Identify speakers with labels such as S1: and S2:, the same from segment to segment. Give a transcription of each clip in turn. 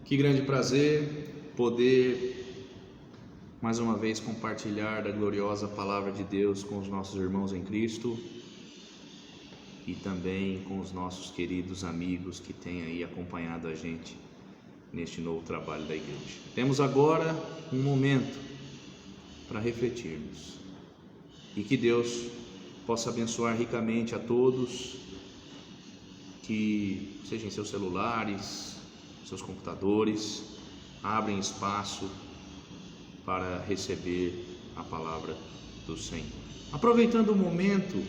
S1: Que grande prazer poder mais uma vez compartilhar da gloriosa palavra de Deus com os nossos irmãos em Cristo e também com os nossos queridos amigos que têm aí acompanhado a gente neste novo trabalho da igreja. Temos agora um momento para refletirmos e que Deus possa abençoar ricamente a todos que, seja em seus celulares, seus computadores, abrem espaço para receber a palavra do Senhor. Aproveitando o momento,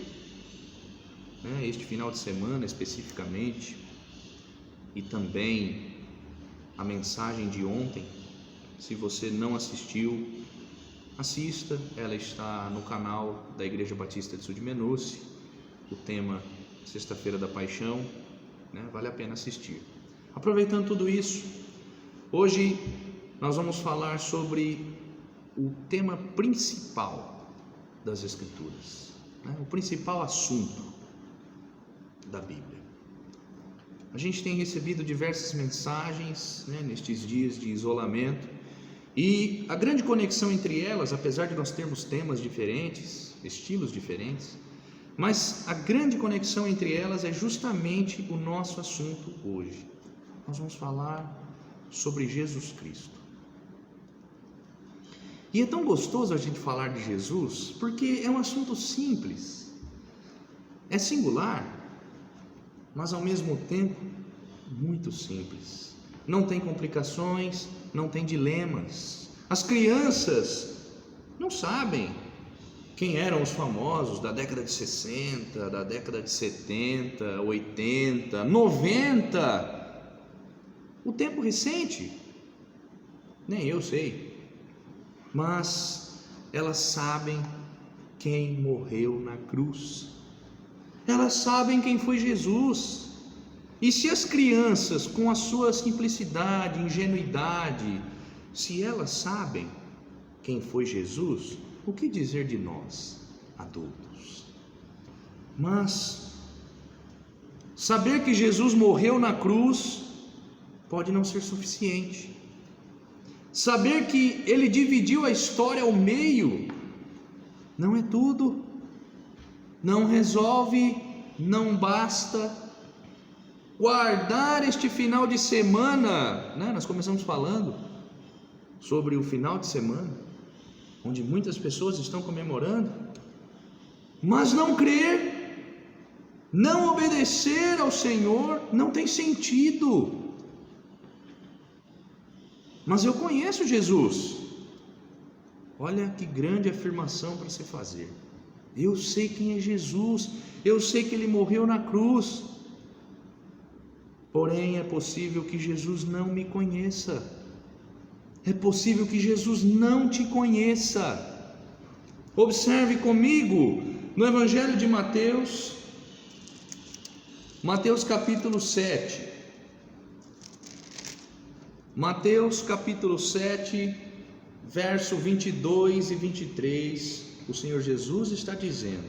S1: este final de semana especificamente, e também a mensagem de ontem, se você não assistiu, assista, ela está no canal da Igreja Batista de Sudmenuce, o tema Sexta-feira da Paixão, vale a pena assistir. Aproveitando tudo isso, hoje nós vamos falar sobre o tema principal das Escrituras, o principal assunto da Bíblia. A gente tem recebido diversas mensagens nestes dias de isolamento e a grande conexão entre elas, apesar de nós termos temas diferentes, estilos diferentes, mas a grande conexão entre elas é justamente o nosso assunto hoje. Nós vamos falar sobre Jesus Cristo. E é tão gostoso a gente falar de Jesus, porque é um assunto simples, é singular, mas ao mesmo tempo muito simples. Não tem complicações, não tem dilemas. As crianças não sabem quem eram os famosos da década de 60, da década de 70, 80, 90. O tempo recente, nem eu sei, mas elas sabem quem morreu na cruz, elas sabem quem foi Jesus. E se as crianças, com a sua simplicidade, ingenuidade, se elas sabem quem foi Jesus, o que dizer de nós, adultos? Mas saber que Jesus morreu na cruz pode não ser suficiente. Saber que Ele dividiu a história ao meio não é tudo, não resolve, não basta. Guardar este final de semana, nós começamos falando sobre o final de semana, onde muitas pessoas estão comemorando, mas não crer, não obedecer ao Senhor não tem sentido. Mas eu conheço Jesus. Olha que grande afirmação para se fazer. Eu sei quem é Jesus, eu sei que Ele morreu na cruz. Porém, é possível que Jesus não me conheça. É possível que Jesus não te conheça. Observe comigo no Evangelho de Mateus, Mateus capítulo 7. Mateus capítulo 7, verso 22 e 23, o Senhor Jesus está dizendo: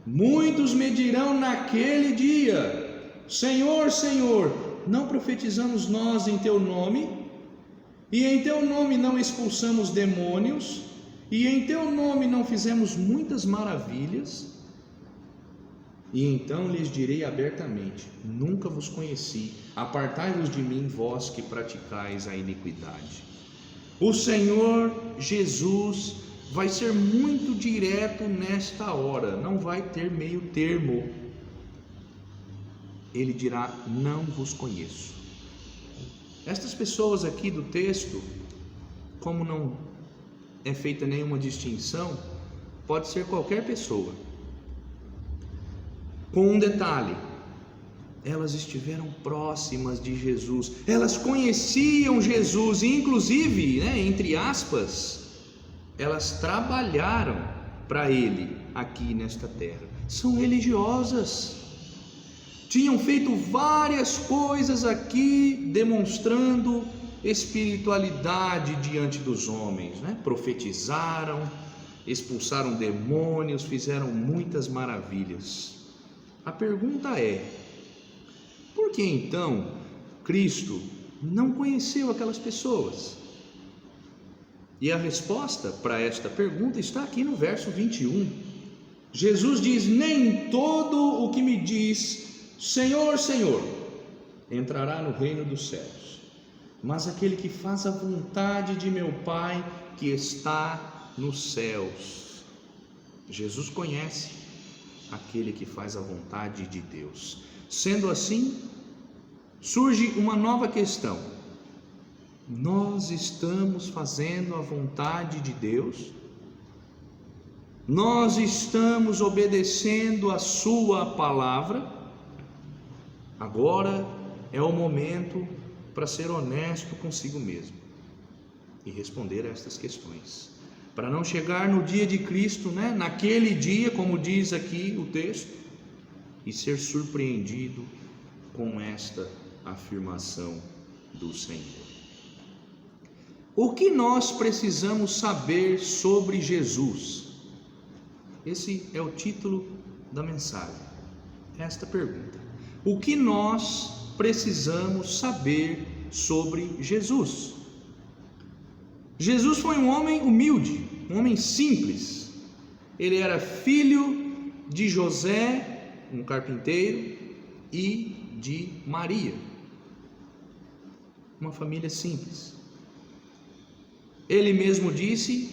S1: muitos me dirão naquele dia: Senhor, Senhor, não profetizamos nós em Teu nome? E em Teu nome não expulsamos demônios? E em Teu nome não fizemos muitas maravilhas? E então lhes direi abertamente: nunca vos conheci, apartai-vos de mim, vós que praticais a iniquidade. O Senhor Jesus vai ser muito direto nesta hora, não vai ter meio termo. Ele dirá: não vos conheço. Estas pessoas aqui do texto, como não é feita nenhuma distinção, pode ser qualquer pessoa. Com um detalhe: elas estiveram próximas de Jesus, elas conheciam Jesus e inclusive, entre aspas, elas trabalharam para Ele aqui nesta terra. São religiosas, tinham feito várias coisas aqui demonstrando espiritualidade diante dos homens, profetizaram, expulsaram demônios, fizeram muitas maravilhas. A pergunta é: por que então Cristo não conheceu aquelas pessoas. E a resposta para esta pergunta está aqui no verso 21. Jesus diz: nem todo o que me diz Senhor, Senhor, entrará no reino dos céus, mas aquele que faz a vontade de meu Pai que está nos céus. Jesus conhece aquele que faz a vontade de Deus. Sendo assim, surge uma nova questão: nós estamos fazendo a vontade de Deus? Nós estamos obedecendo a sua palavra? Agora é o momento para ser honesto consigo mesmo e responder a estas questões, para não chegar no dia de Cristo, naquele dia, como diz aqui o texto, e ser surpreendido com esta afirmação do Senhor. O que nós precisamos saber sobre Jesus? Esse é o título da mensagem, esta pergunta. O que nós precisamos saber sobre Jesus? Jesus foi um homem humilde, um homem simples. Ele era filho de José, um carpinteiro, e de Maria, uma família simples. Ele mesmo disse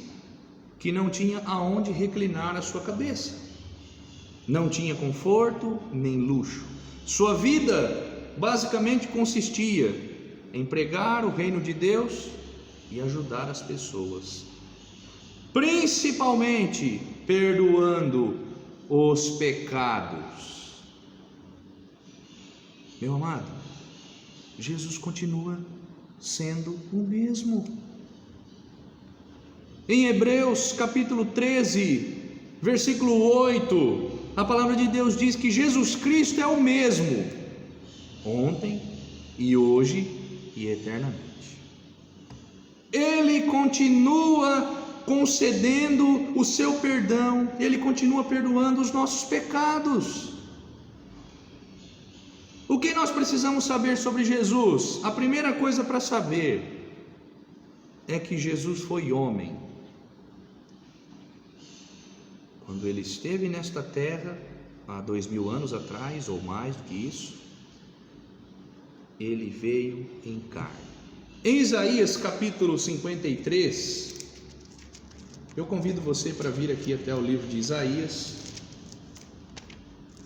S1: que não tinha aonde reclinar a sua cabeça, não tinha conforto nem luxo. Sua vida basicamente consistia em pregar o reino de Deus e ajudar as pessoas, principalmente perdoando os pecados. Meu amado, Jesus continua sendo o mesmo. Em Hebreus capítulo 13, versículo 8, a palavra de Deus diz que Jesus Cristo é o mesmo, ontem e hoje e eternamente. Ele continua concedendo o seu perdão, Ele continua perdoando os nossos pecados. O que nós precisamos saber sobre Jesus? A primeira coisa para saber é que Jesus foi homem. Quando Ele esteve nesta terra, há 2000 anos atrás, ou mais do que isso, Ele veio em carne. Em Isaías capítulo 53, eu convido você para vir aqui até o livro de Isaías.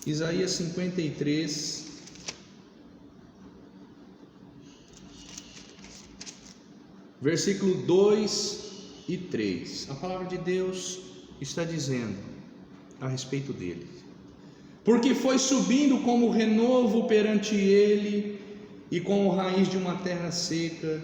S1: Isaías 53, versículo 2 e 3. A palavra de Deus está dizendo a respeito dele: porque foi subindo como renovo perante ele, e como raiz de uma terra seca,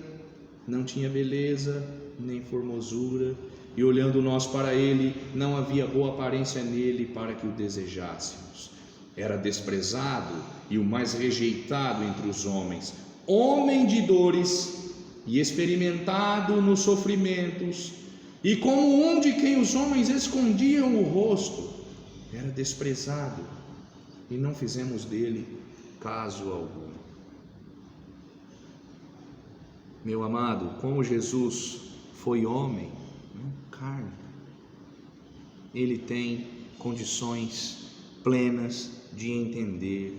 S1: não tinha beleza nem formosura, e olhando nós para ele, não havia boa aparência nele para que o desejássemos. Era desprezado e o mais rejeitado entre os homens, homem de dores e experimentado nos sofrimentos, e como um de quem os homens escondiam o rosto. Era desprezado e não fizemos dele caso algum. Meu amado, como Jesus foi homem, carne, ele tem condições plenas de entender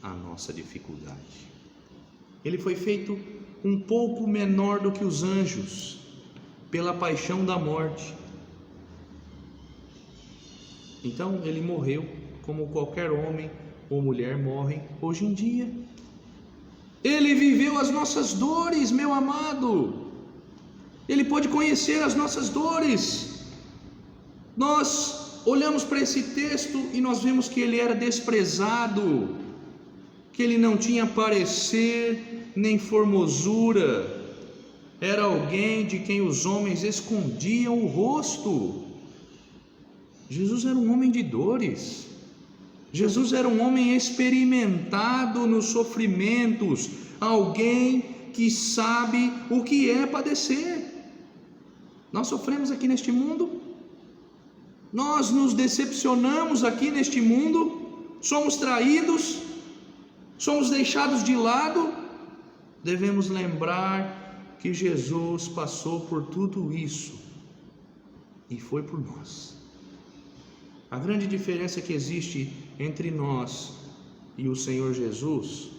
S1: a nossa dificuldade. Ele foi feito um pouco menor do que os anjos, pela paixão da morte. Então ele morreu como qualquer homem ou mulher morrem hoje em dia. Ele viveu as nossas dores, meu amado. Ele pôde conhecer as nossas dores. Nós olhamos para esse texto e nós vemos que ele era desprezado, que ele não tinha parecer nem formosura, era alguém de quem os homens escondiam o rosto. Jesus era um homem de dores. Jesus era um homem experimentado nos sofrimentos, alguém que sabe o que é padecer. Nós sofremos aqui neste mundo, nós nos decepcionamos aqui neste mundo, somos traídos, somos deixados de lado, devemos lembrar que Jesus passou por tudo isso e foi por nós. A grande diferença que existe entre nós e o Senhor Jesus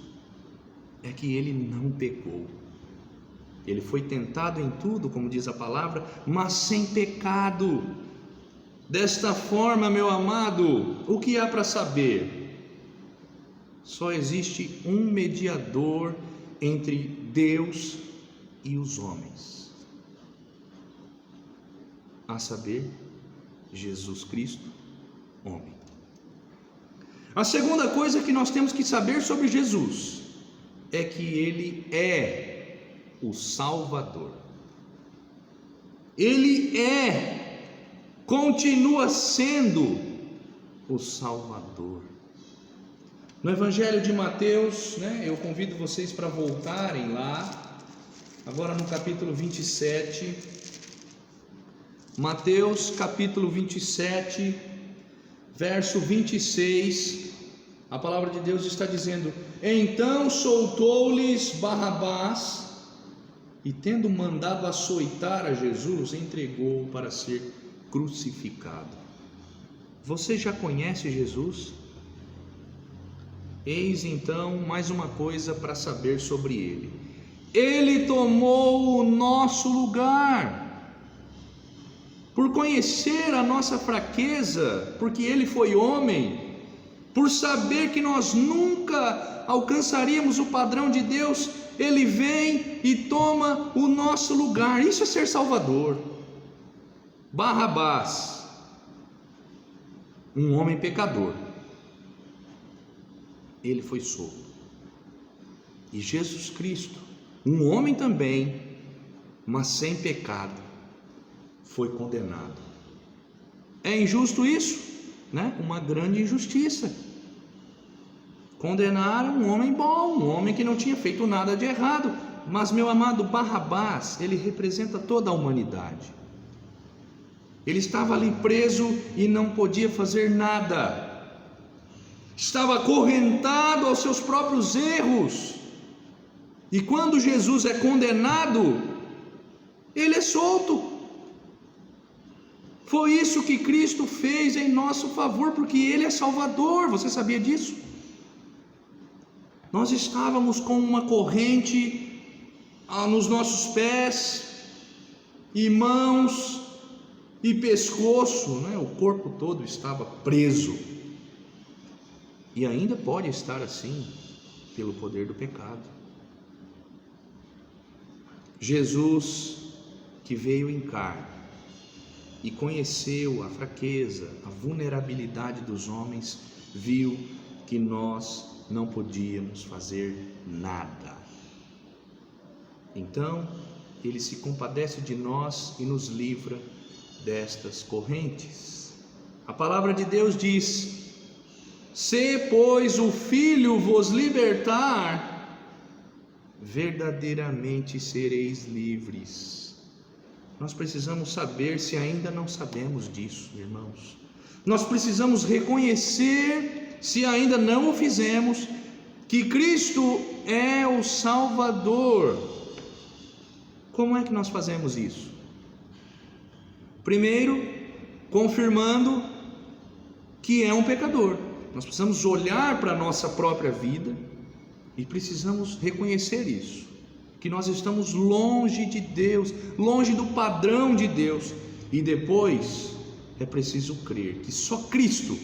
S1: é que ele não pecou. Ele foi tentado em tudo, como diz a palavra, mas sem pecado. Desta forma, meu amado, o que há para saber? Só existe um mediador entre Deus e os homens, a saber, Jesus Cristo, homem. A segunda coisa que nós temos que saber sobre Jesus é que ele é o Salvador. Ele continua sendo o Salvador. No Evangelho de Mateus, eu convido vocês para voltarem lá, agora no capítulo 27, Mateus capítulo 27, verso 26, a palavra de Deus está dizendo: então soltou-lhes Barrabás, e tendo mandado açoitar a Jesus, entregou-o para ser crucificado. Você já conhece Jesus? Eis então mais uma coisa para saber sobre ele. Ele tomou o nosso lugar, por conhecer a nossa fraqueza, porque ele foi homem, por saber que nós nunca alcançaríamos o padrão de Deus, ele vem e toma o nosso lugar. Isso é ser Salvador. Barrabás, um homem pecador, ele foi solto. E Jesus Cristo, um homem também, mas sem pecado, foi condenado. É injusto isso, Uma grande injustiça. Condenaram um homem bom, um homem que não tinha feito nada de errado. Mas, meu amado, Barrabás, ele representa toda a humanidade. Ele estava ali preso e não podia fazer nada. Estava acorrentado aos seus próprios erros. E quando Jesus é condenado, ele é solto. Foi isso que Cristo fez em nosso favor, porque ele é Salvador. Você sabia disso? Nós estávamos com uma corrente nos nossos pés e mãos e pescoço, o corpo todo estava preso, e ainda pode estar assim pelo poder do pecado. Jesus, que veio em carne e conheceu a fraqueza, a vulnerabilidade dos homens, viu que nós não podíamos fazer nada. Então ele se compadece de nós e nos livra destas correntes. A palavra de Deus diz: se pois o Filho vos libertar, verdadeiramente sereis livres. Nós precisamos saber, se ainda não sabemos disso, irmãos. Nós precisamos reconhecer, se ainda não o fizemos, que Cristo é o Salvador. Como é que nós fazemos isso? Primeiro, confirmando que é um pecador. Nós precisamos olhar para a nossa própria vida e precisamos reconhecer isso, que nós estamos longe de Deus, longe do padrão de Deus. E depois é preciso crer que só Cristo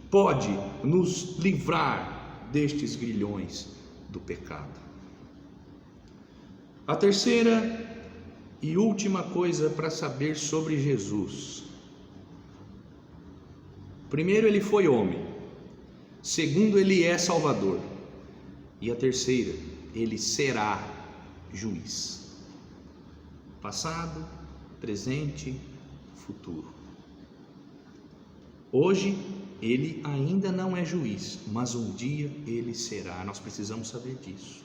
S1: pode nos livrar destes grilhões do pecado. A terceira e última coisa para saber sobre Jesus: primeiro, ele foi homem. Segundo, ele é Salvador. E a terceira, ele será juiz. Passado, presente, futuro. Hoje ele ainda não é juiz, mas um dia ele será. Nós precisamos saber disso,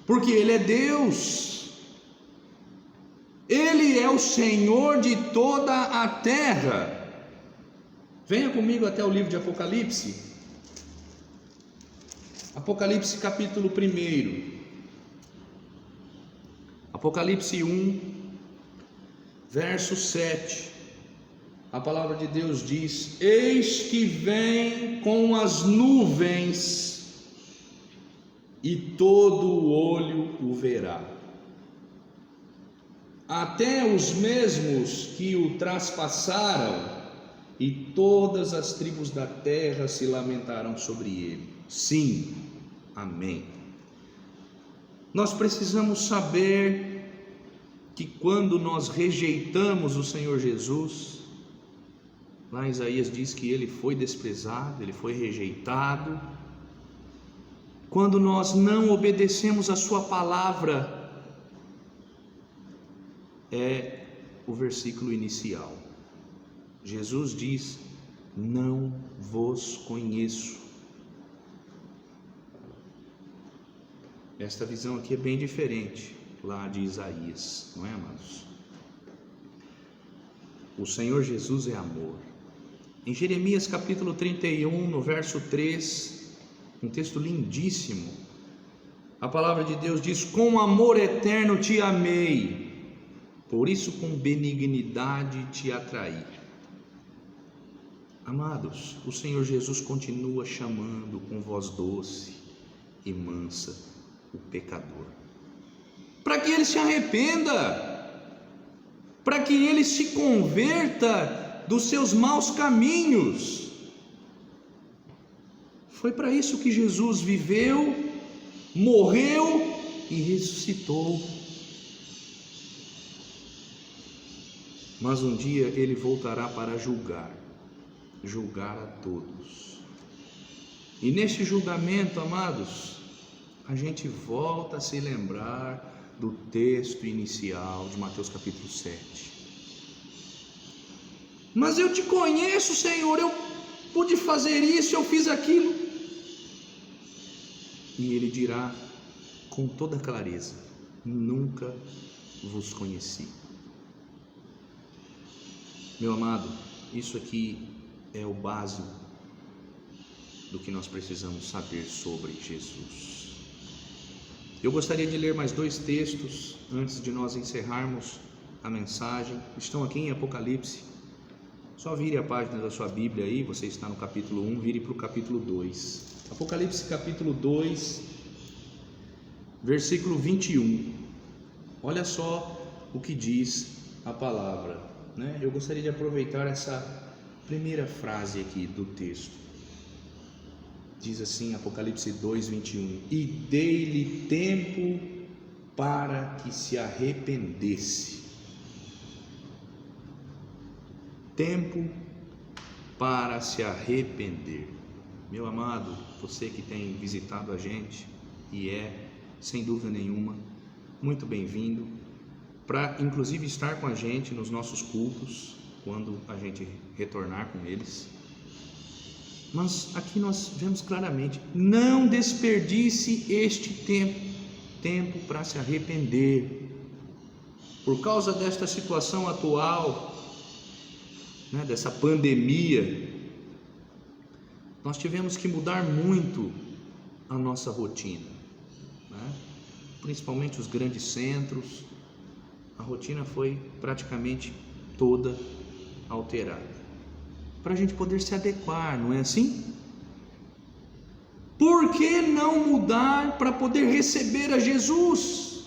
S1: porque ele é Deus. Ele é o Senhor de toda a terra. Venha comigo até o livro de Apocalipse. Apocalipse capítulo 1. Apocalipse 1, verso 7. A palavra de Deus diz: eis que vem com as nuvens, e todo o olho o verá, até os mesmos que o traspassaram, e todas as tribos da terra se lamentarão sobre ele. Sim, amém. Nós precisamos saber que quando nós rejeitamos o Senhor Jesus, lá em Isaías diz que ele foi desprezado, ele foi rejeitado. Quando nós não obedecemos a sua palavra, é o versículo inicial. Jesus diz: não vos conheço. Esta visão aqui é bem diferente lá de Isaías, não é, amados? O Senhor Jesus é amor. Em Jeremias capítulo 31, no verso 3, um texto lindíssimo, a palavra de Deus diz: com amor eterno te amei, por isso com benignidade te atraí. Amados, o Senhor Jesus continua chamando com voz doce e mansa o pecador, para que ele se arrependa, para que ele se converta dos seus maus caminhos. Foi para isso que Jesus viveu, morreu e ressuscitou. Mas um dia ele voltará para julgar a todos. E neste julgamento, amados, a gente volta a se lembrar do texto inicial de Mateus capítulo 7. Mas eu te conheço, Senhor, eu pude fazer isso, eu fiz aquilo. E ele dirá com toda clareza: nunca vos conheci. Meu amado, isso aqui é o básico do que nós precisamos saber sobre Jesus. Eu gostaria de ler mais 2 textos antes de nós encerrarmos a mensagem. Estão aqui em Apocalipse. Só vire a página da sua Bíblia aí, você está no capítulo 1, vire para o capítulo 2. Apocalipse capítulo 2, versículo 21. Olha só o que diz a palavra, né? Eu gostaria de aproveitar essa primeira frase aqui do texto. Diz assim, Apocalipse 2, 21: e dei-lhe tempo para que se arrependesse. Tempo para se arrepender. Meu amado, você que tem visitado a gente, e é, sem dúvida nenhuma, muito bem-vindo, para inclusive estar com a gente nos nossos cultos, quando a gente retornar com eles. Mas aqui nós vemos claramente: não desperdice este tempo para se arrepender. Por causa desta situação atual, né, dessa pandemia, nós tivemos que mudar muito a nossa rotina, né? Principalmente os grandes centros, a rotina foi praticamente toda alterada, para a gente poder se adequar, não é assim? Por que não mudar para poder receber a Jesus?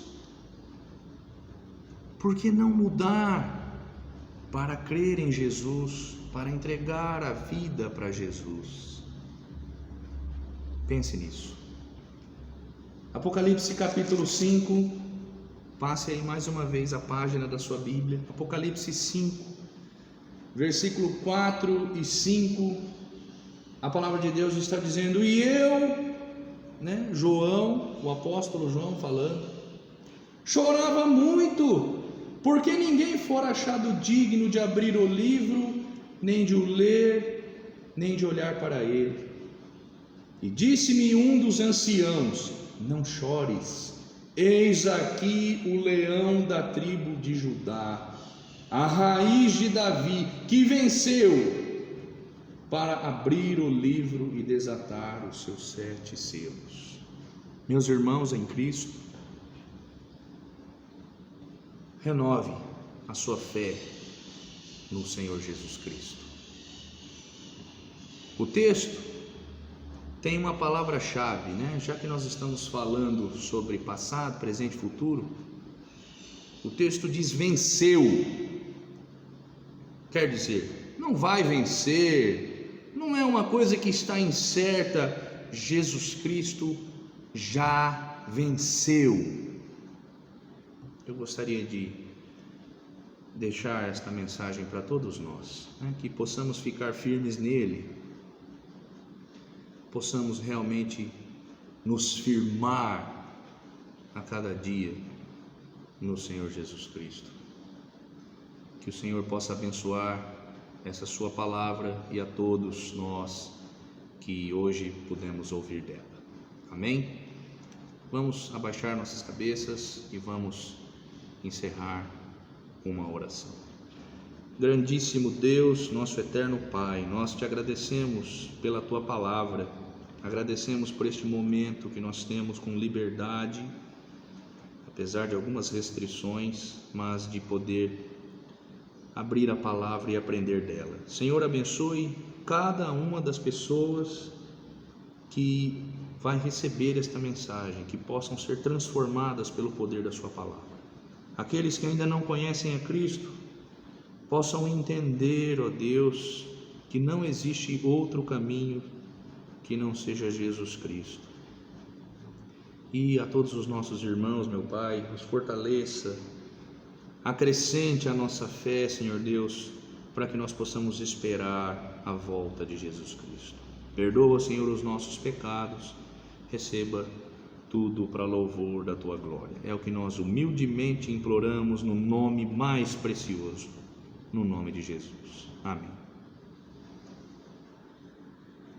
S1: Por que não mudar para crer em Jesus, para entregar a vida para Jesus? Pense nisso. Apocalipse capítulo 5, passe aí mais uma vez a página da sua Bíblia. Apocalipse 5, versículo 4 e 5, a palavra de Deus está dizendo: e eu, né, João, o apóstolo João falando, chorava muito, porque ninguém fora achado digno de abrir o livro, nem de o ler, nem de olhar para ele. E disse-me um dos anciãos: não chores, eis aqui o leão da tribo de Judá, a raiz de Davi, que venceu para abrir o livro e desatar os seus 7 selos. Meus irmãos em Cristo, renove a sua fé no Senhor Jesus Cristo. O texto tem uma palavra-chave, né? Já que nós estamos falando sobre passado, presente e futuro, o texto diz venceu. Quer dizer, não vai vencer, não é uma coisa que está incerta. Jesus Cristo já venceu. Eu gostaria de deixar esta mensagem para todos nós, né? Que possamos ficar firmes nele, possamos realmente nos firmar a cada dia no Senhor Jesus Cristo. Que o Senhor possa abençoar essa sua palavra e a todos nós que hoje pudemos ouvir dela. Amém? Vamos abaixar nossas cabeças e vamos encerrar com uma oração. Grandíssimo Deus, nosso eterno Pai, nós te agradecemos pela tua palavra, agradecemos por este momento que nós temos com liberdade, apesar de algumas restrições, mas de poder abrir a palavra e aprender dela. Senhor, abençoe cada uma das pessoas que vai receber esta mensagem, que possam ser transformadas pelo poder da sua palavra. Aqueles que ainda não conhecem a Cristo, possam entender, ó Deus, que não existe outro caminho que não seja Jesus Cristo. E a todos os nossos irmãos, meu Pai, os fortaleça, acrescente a nossa fé, Senhor Deus, para que nós possamos esperar a volta de Jesus Cristo. Perdoa, Senhor, os nossos pecados, receba tudo para louvor da tua glória. É o que nós humildemente imploramos no nome mais precioso, no nome de Jesus. Amém.